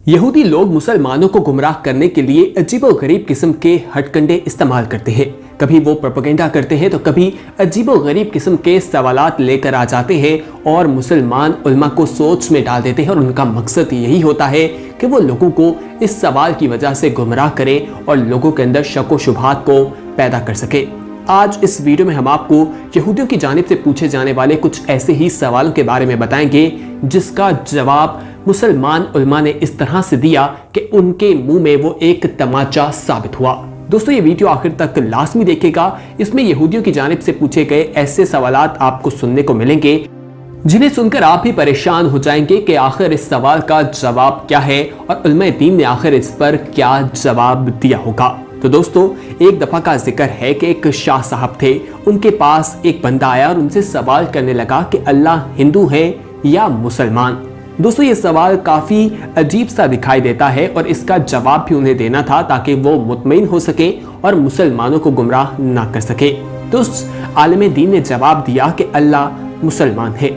यहूदी लोग मुसलमानों को गुमराह करने के लिए अजीबोगरीब किस्म के हथकंडे इस्तेमाल करते हैं। कभी वो प्रोपेगेंडा करते हैं तो कभी अजीबोगरीब किस्म के सवालात लेकर आ जाते हैं और मुसलमान उलमा को सोच में डाल देते हैं और उनका मकसद यही होता है कि वो लोगों को इस सवाल की वजह से गुमराह करें और लोगों के अंदर शक व शुबहात को पैदा कर सके। आज इस वीडियो में हम आपको यहूदियों की जानिब से पूछे जाने वाले कुछ ऐसे ही सवालों के बारे में बताएंगे जिसका जवाब मुसलमान उलमा ने इस तरह से दिया कि उनके मुंह में वो एक तमाचा साबित हुआ। दोस्तों, ये वीडियो आखिर तक लाजमी देखेगा। इसमें यहूदियों की जानिब से पूछे गए ऐसे सवालात आपको सुनने को मिलेंगे जिन्हें सुनकर आप भी परेशान हो जाएंगे कि आखिर इस सवाल का जवाब क्या है और उलमा दीन ने आखिर इस पर क्या जवाब दिया होगा। तो दोस्तों, एक दफा का जिक्र है कि एक शाह साहब थे, उनके पास एक बंदा आया और उनसे सवाल करने लगा कि अल्लाह हिंदू है या मुसलमान। दोस्तों, ये सवाल काफी अजीब सा दिखाई देता है और इसका जवाब भी उन्हें देना था ताकि वो मुतमईन हो सके और मुसलमानों को गुमराह ना कर सके। तो उस आलिम दीन ने जवाब दिया कि अल्लाह मुसलमान है।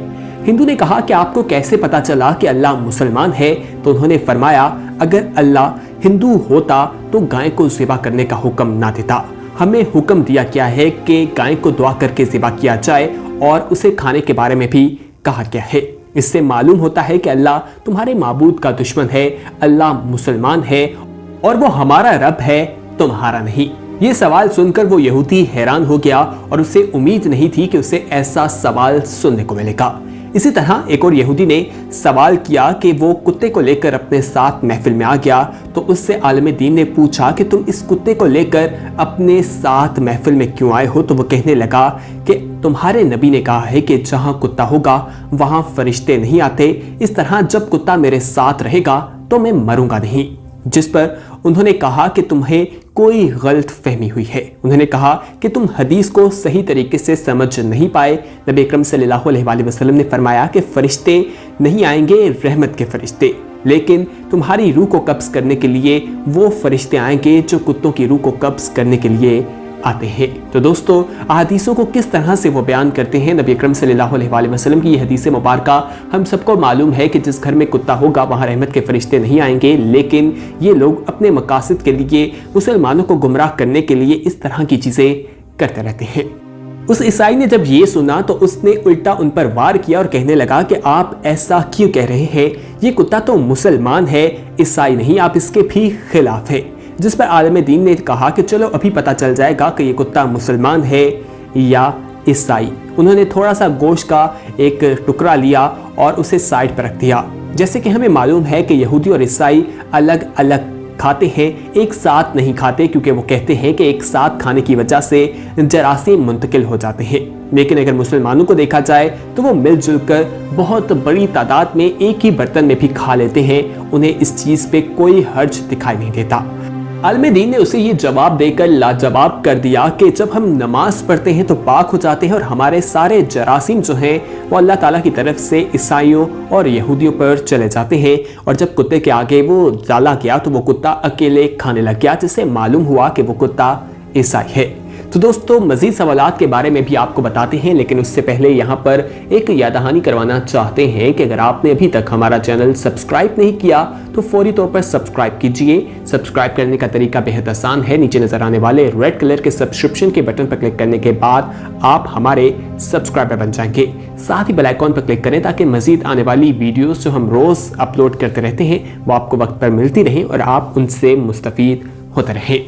हिंदू ने कहा कि आपको कैसे पता चला कि अल्लाह मुसलमान है? तो उन्होंने फरमाया, अगर अल्लाह हिंदू होता तो गाय को ज़िबा करने का हुक्म ना देता। हमें हुक्म दिया गया है कि गाय को दुआ करके ज़िबा किया जाए और उसे खाने के बारे में भी कहा गया है। इससे मालूम होता है कि अल्लाह तुम्हारे माबूद का दुश्मन है, अल्लाह मुसलमान है और वो हमारा रब है, तुम्हारा नहीं। ये सवाल सुनकर वो यहूदी हैरान हो गया और उसे उम्मीद नहीं थी कि उसे ऐसा सवाल सुनने को मिलेगा। इसी तरह एक और यहूदी ने सवाल किया कि वो कुत्ते को लेकर अपने साथ महफिल में आ गया। तो उससे आलिम दीन ने पूछा कि तुम इस कुत्ते को लेकर अपने साथ महफिल में क्यों आए हो? तो वो कहने लगा कि तुम्हारे नबी ने कहा है कि जहां कुत्ता होगा वहां फरिश्ते नहीं आते। इस तरह जब कुत्ता मेरे साथ रहेगा तो मैं मरूंगा नहीं। जिस पर उन्होंने कहा कि तुम्हें कोई गलत फहमी हुई है। उन्होंने कहा कि तुम हदीस को सही तरीके से समझ नहीं पाए। नबी अकरम सल्लल्लाहु अलैहि वसल्लम ने फरमाया कि फरिश्ते नहीं आएंगे, रहमत के फरिश्ते, लेकिन तुम्हारी रूह को कब्ज करने के लिए वो फरिश्ते आएंगे जो कुत्तों की रूह को कब्ज करने के लिए आते हैं। तो दोस्तों, हदीसों को किस तरह से वो बयान करते हैं नबी अकरम सल्लल्लाहु अलैहि वसल्लम की ये हदीस मुबारका। हम सबको मालूम है कि जिस घर में कुत्ता होगा वहाँ रहमत के फरिश्ते नहीं आएंगे, लेकिन ये लोग अपने मकासद के लिए मुसलमानों को गुमराह करने के लिए इस तरह की चीजें करते रहते हैं। उस ईसाई ने जब ये सुना तो उसने उल्टा उन पर वार किया और कहने लगा कि आप ऐसा क्यों कह रहे हैं? ये कुत्ता तो मुसलमान है, ईसाई नहीं, आप इसके भी खिलाफ है। जिस पर आलिम दीन ने कहा कि चलो अभी पता चल जाएगा कि ये कुत्ता मुसलमान है या ईसाई। उन्होंने थोड़ा सा गोश्त का एक टुकड़ा लिया और उसे साइड पर रख दिया। जैसे कि हमें मालूम है कि यहूदी और ईसाई अलग अलग खाते हैं, एक साथ नहीं खाते, क्योंकि वो कहते हैं कि एक साथ खाने की वजह से जरासीम मुंतकिल हो जाते हैं। लेकिन अगर मुसलमानों को देखा जाए तो वो मिलजुल कर बहुत बड़ी तादाद में एक ही बर्तन में भी खा लेते हैं। उन्हें इस चीज़ पे कोई हर्ज दिखाई नहीं देता। आलिम दीन ने उसे ये जवाब देकर लाजवाब कर दिया कि जब हम नमाज पढ़ते हैं तो पाक हो जाते हैं और हमारे सारे जरासीम जो हैं वो अल्लाह ताला की तरफ से ईसाइयों और यहूदियों पर चले जाते हैं। और जब कुत्ते के आगे वो डाला गया तो वो कुत्ता अकेले खाने लग गया, जिससे मालूम हुआ कि वो कुत्ता ईसाई है। तो दोस्तों, मजीद सवालात के बारे में भी आपको बताते हैं, लेकिन उससे पहले यहाँ पर एक याद दहानी करवाना चाहते हैं कि अगर आपने अभी तक हमारा चैनल सब्सक्राइब नहीं किया तो फौरी तौर पर सब्सक्राइब कीजिए। सब्सक्राइब करने का तरीका बेहद आसान है। नीचे नजर आने वाले रेड कलर के सब्सक्रिप्शन के बटन पर क्लिक करने के बाद आप हमारे सब्सक्राइबर बन जाएंगे। साथ ही बेल आइकॉन पर क्लिक करें ताकि मजीद आने वाली वीडियोस जो हम रोज अपलोड करते रहते हैं वो आपको वक्त पर मिलती रहे और आप उनसे मुस्तफीद होते रहें।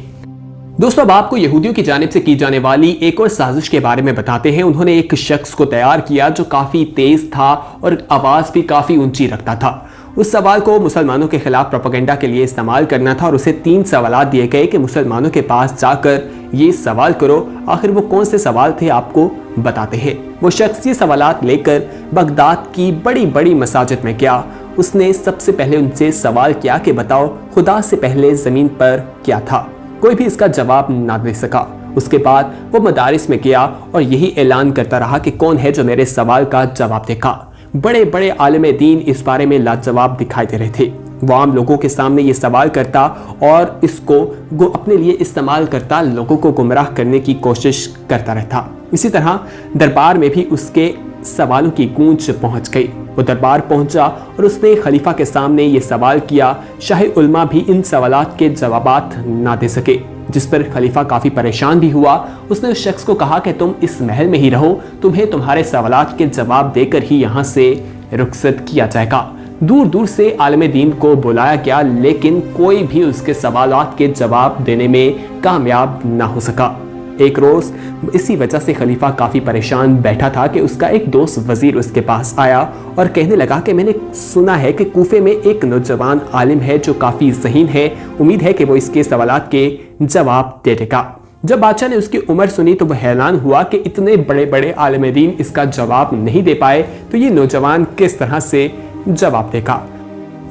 दोस्तों, अब आपको यहूदियों की जानिब से की जाने वाली एक और साजिश के बारे में बताते हैं। उन्होंने एक शख्स को तैयार किया जो काफी तेज था और आवाज भी काफी ऊंची रखता था। उस सवाल को मुसलमानों के खिलाफ प्रोपेगेंडा के लिए इस्तेमाल करना था और उसे 3 सवाल दिए गए कि मुसलमानों के पास जाकर ये सवाल करो। आखिर वो कौन से सवाल थे आपको बताते हैं। वो शख्स ये सवालात लेकर बगदाद की बड़ी बड़ी मसाजिद में गया। उसने सबसे पहले उनसे सवाल किया कि बताओ, खुदा से पहले जमीन पर क्या था? कोई भी इसका जवाब ना दे सका। उसके बाद वो मदारिस में गया और यही ऐलान करता रहा कि कौन है जो मेरे सवाल का जवाब देगा। बड़े बड़े आलिम दीन इस बारे में लाजवाब दिखाई दे रहे थे। वो आम लोगों के सामने ये सवाल करता और इसको अपने लिए इस्तेमाल करता, लोगों को गुमराह करने की कोशिश करता रहता। इसी तरह दरबार में भी उसके सवालों की गूंज पहुंच गई। वो दरबार पहुंचा और उसने खलीफा के सामने ये सवाल किया। शाही उलमा भी इन सवालात के जवाबात ना दे सके, जिस पर खलीफा काफी परेशान भी हुआ। उसने उस शख्स को कहा कि तुम इस महल में ही रहो, तुम्हें तुम्हारे सवालात के जवाब देकर ही यहाँ से रुखसत किया जाएगा। दूर दूर से आलिम दीन को बुलाया गया, लेकिन कोई भी उसके सवालात के जवाब देने में कामयाब ना हो सका। एक रोज इसी वजह से खलीफा काफी परेशान बैठा था कि उसका एक दोस्त वजीर उसके पास आया और कहने लगा कि मैंने सुना है कि कूफे में एक नौजवान आलिम है जो काफी ज़हीन है, उम्मीद है कि वो इसके सवालात के जवाब दे देगा। जब बादशाह ने उसकी उम्र सुनी तो वह हैरान हुआ कि इतने बड़े बड़े आलिम दीन इसका जवाब नहीं दे पाए, तो ये नौजवान किस तरह से जवाब देगा।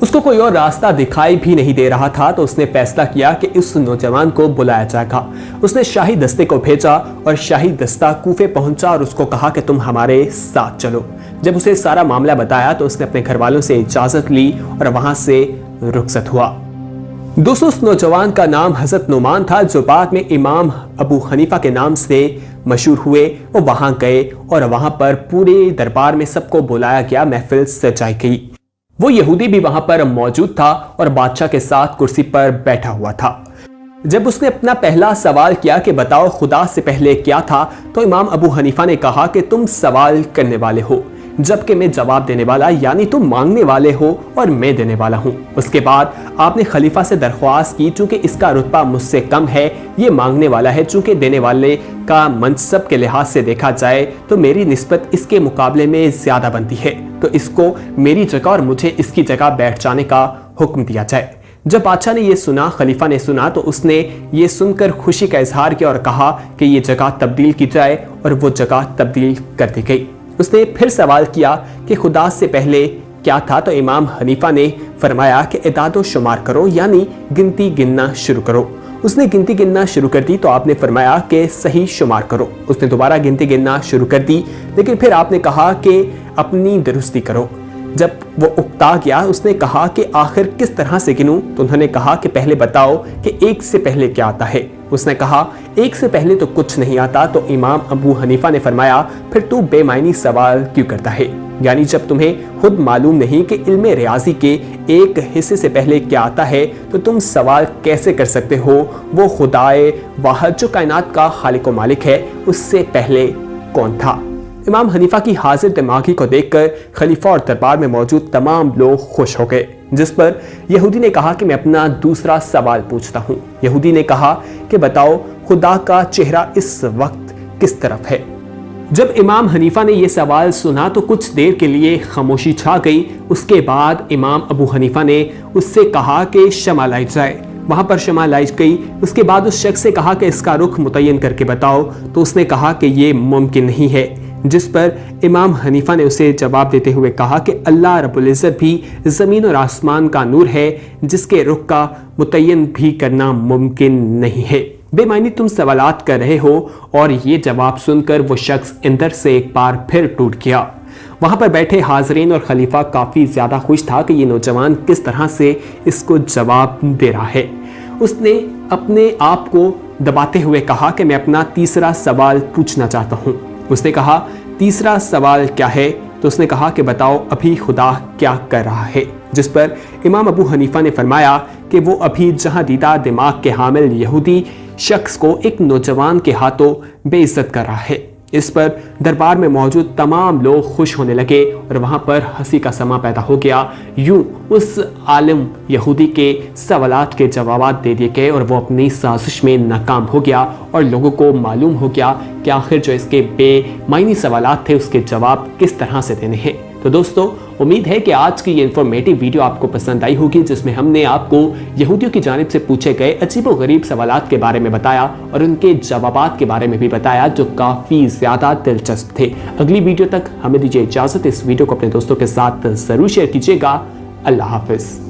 उसको कोई और रास्ता दिखाई भी नहीं दे रहा था, तो उसने फैसला किया कि इस नौजवान को बुलाया जाएगा। उसने शाही दस्ते को भेजा और शाही दस्ता कूफे पहुंचा और उसको कहा कि तुम हमारे साथ चलो। जब उसे सारा मामला बताया तो उसने अपने घर वालों से इजाजत ली और वहां से रुखसत हुआ। दोस्तों, उस नौजवान का नाम हजरत नुमान था, जो बाद में इमाम अबू हनीफा के नाम से मशहूर हुए। वो वहां गए और वहां पर पूरे दरबार में सबको बुलाया गया, महफिल सजाई गई। वो यहूदी भी वहां पर मौजूद था और बादशाह के साथ कुर्सी पर बैठा हुआ था। जब उसने अपना पहला सवाल किया कि बताओ खुदा से पहले क्या था, तो इमाम अबू हनीफा ने कहा कि तुम सवाल करने वाले हो, जबकि मैं जवाब देने वाला, यानी तुम मांगने वाले हो और मैं देने वाला हूँ। उसके बाद आपने खलीफा से दरख्वास्त की, चूंकि इसका रुतबा मुझसे कम है, ये मांगने वाला है, चूंकि देने वाले का मनसब के लिहाज से देखा जाए तो मेरी निस्बत इसके मुकाबले में ज्यादा बनती है, तो इसको मेरी जगह और मुझे इसकी जगह बैठ जाने का हुक्म दिया जाए। जब बादशाह ने ये सुना, खलीफा ने सुना, तो उसने ये सुनकर खुशी का इजहार किया और कहा कि ये जगह तब्दील की जाए, और वो जगह तब्दील कर दी गई। उसने फिर सवाल किया कि खुदा से पहले क्या था, तो इमाम हनीफा ने फरमाया कि इदाद शुमार करो, यानी गिनती गिनना शुरू करो। उसने गिनती गिनना शुरू कर दी तो आपने फरमाया कि सही शुमार करो। उसने दोबारा गिनती गिनना शुरू कर दी, लेकिन फिर आपने कहा कि अपनी दुरुस्ती करो। जब वो उकता गया, उसने कहा कि आखिर किस तरह से गिनूं, तो उन्होंने कहा कि पहले बताओ कि एक से पहले क्या आता है। उसने कहा एक से पहले तो कुछ नहीं आता। तो इमाम अबू हनीफा ने फरमाया फिर तू बेमायनी सवाल क्यों करता है, यानी जब तुम्हें खुद मालूम नहीं कि इल्मे रियाजी के एक हिस्से से पहले क्या आता है, तो तुम सवाल कैसे कर सकते हो। वो खुदाए वाहिद जो कायनात का खालिक व मालिक है, उससे पहले कौन था। इमाम हनीफा की हाजिर दिमागी को देखकर खलीफा और दरबार में मौजूद तमाम लोग खुश हो गए, जिस पर यहूदी ने कहा कि मैं अपना दूसरा सवाल पूछता हूँ। यहूदी ने कहा कि बताओ खुदा का चेहरा इस वक्त किस तरफ है। जब इमाम हनीफा ने यह सवाल सुना तो कुछ देर के लिए खामोशी छा गई। उसके बाद इमाम अबू हनीफा ने उससे कहा कि शमा लाई जाए। वहां पर शमा लाई गई। उसके बाद उस शख्स से कहा कि इसका रुख मुतय्यन करके बताओ, तो उसने कहा कि ये मुमकिन नहीं है, जिस पर इमाम हनीफा ने उसे जवाब देते हुए कहा कि अल्लाह रब्बुल इज़्ज़त भी ज़मीन और आसमान का नूर है, जिसके रुख का मुतय्यन भी करना मुमकिन नहीं है। बेमानी तुम सवालात कर रहे हो। और ये जवाब सुनकर वो शख्स अंदर से एक बार फिर टूट गया। वहां पर बैठे हाजरीन और खलीफा काफी ज्यादा खुश था कि ये नौजवान किस तरह से इसको जवाब दे रहा है। उसने अपने आप को दबाते हुए कहा कि मैं अपना तीसरा सवाल पूछना चाहता हूँ। उसने कहा तीसरा सवाल क्या है, तो उसने कहा कि बताओ अभी खुदा क्या कर रहा है। जिस पर इमाम अबू हनीफा ने फरमाया कि वो अभी जहां दीदा दिमाग के हामिल यहूदी शख्स को एक नौजवान के हाथों बेइज्जत कर रहा है। इस पर दरबार में मौजूद तमाम लोग खुश होने लगे और वहां पर हंसी का समा पैदा हो गया। यूं उस आलिम यहूदी के सवालात के जवाब दे दिए गए और वो अपनी साजिश में नाकाम हो गया और लोगों को मालूम हो गया कि आखिर जो इसके बेमायनी सवालात थे उसके जवाब किस तरह से देने हैं। तो दोस्तों, उम्मीद है कि आज की ये इन्फॉर्मेटिव वीडियो आपको पसंद आई होगी, जिसमें हमने आपको यहूदियों की जानिब से पूछे गए अजीबोगरीब सवालात के बारे में बताया और उनके जवाबात के बारे में भी बताया, जो काफ़ी ज़्यादा दिलचस्प थे। अगली वीडियो तक हमें दीजिए इजाज़त। इस वीडियो को अपने दोस्तों के साथ ज़रूर शेयर कीजिएगा। अल्लाह हाफिज़।